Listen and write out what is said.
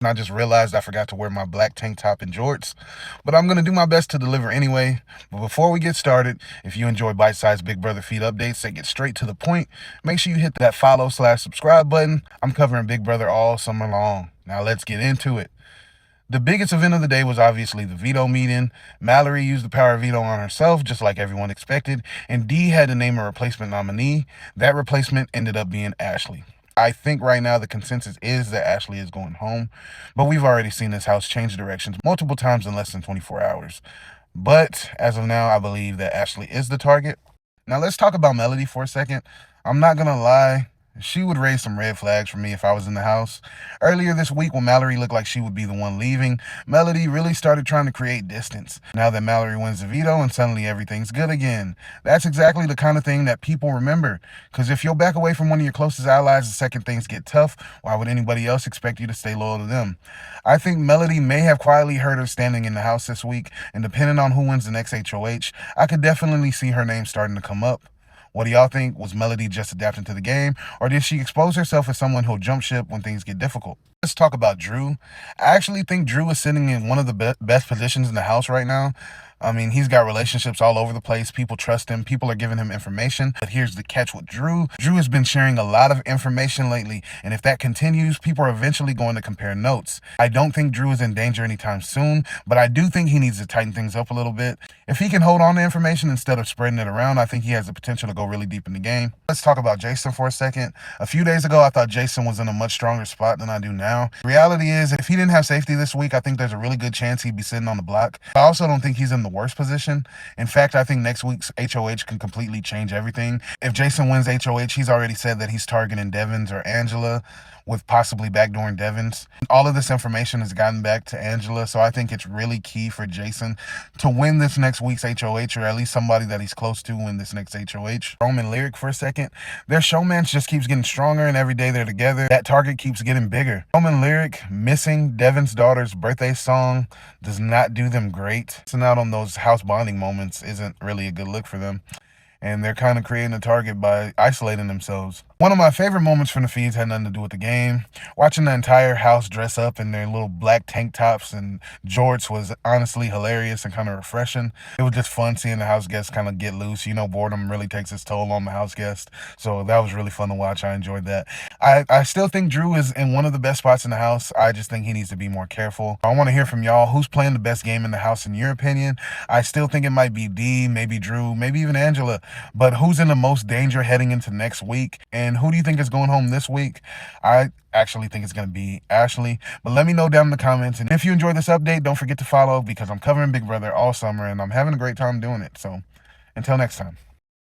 And I just realized I forgot to wear my black tank top and jorts, but I'm going to do my best to deliver anyway. But before we get started, if you enjoy bite-sized Big Brother feed updates that get straight to the point, make sure you hit that follow/subscribe button. I'm covering Big Brother all summer long. Now let's get into it. The biggest event of the day was obviously the veto meeting. Mallerie used the power of veto on herself, just like everyone expected, and D had to name a replacement nominee. That replacement ended up being Ashley. I think right now the consensus is that Ashley is going home, but we've already seen this house change directions multiple times in less than 24 hours. But as of now, I believe that Ashley is the target. Now let's talk about Mallerie for a second. I'm not gonna lie, she would raise some red flags for me if I was in the house. Earlier this week, when Mallerie looked like she would be the one leaving, Melody really started trying to create distance. Now that Mallerie wins the veto and suddenly everything's good again. That's exactly the kind of thing that people remember. Because if you'll back away from one of your closest allies the second things get tough, why would anybody else expect you to stay loyal to them? I think Melody may have quietly heard her standing in the house this week, and depending on who wins the next HOH, I could definitely see her name starting to come up. What do y'all think? Was Melody just adapting to the game, or did she expose herself as someone who'll jump ship when things get difficult? Let's talk about Drew. I actually think Drew is sitting in one of the best positions in the house right now. I mean, he's got relationships all over the place. People trust him. People are giving him information. But here's the catch with Drew. Drew has been sharing a lot of information lately. And if that continues, people are eventually going to compare notes. I don't think Drew is in danger anytime soon, but I do think he needs to tighten things up a little bit. If he can hold on to information instead of spreading it around, I think he has the potential to go really deep in the game. Let's talk about Jason for a second. A few days ago, I thought Jason was in a much stronger spot than I do now. The reality is, if he didn't have safety this week, I think there's a really good chance he'd be sitting on the block. I also don't think he's in the worst position. In fact, I think next week's HOH can completely change everything. If Jason wins HOH, he's already said that he's targeting Devons or Angela, with possibly backdooring Devons. All of this information has gotten back to Angela, so I think it's really key for Jason to win this next week's HOH, or at least somebody that he's close to win this next HOH. Roman Lyric for a second. Their showmance just keeps getting stronger, and every day they're together, that target keeps getting bigger. Roman Lyric missing Devon's daughter's birthday song does not do them great. Missing out on those house bonding moments isn't really a good look for them, and they're kind of creating a target by isolating themselves. One of my favorite moments from the feeds had nothing to do with the game. Watching the entire house dress up in their little black tank tops and jorts was honestly hilarious and kind of refreshing. It was just fun seeing the house guests kind of get loose. You know, boredom really takes its toll on the house guests, so that was really fun to watch. I enjoyed that. I still think Drew is in one of the best spots in the house. I just think he needs to be more careful. I want to hear from y'all. Who's playing the best game in the house in your opinion? I still think it might be D, maybe Drew, maybe even Angela. But who's in the most danger heading into next week? And who do you think is going home this week? I actually think it's going to be Ashley. But let me know down in the comments. And if you enjoyed this update, don't forget to follow, because I'm covering Big Brother all summer and I'm having a great time doing it. So until next time.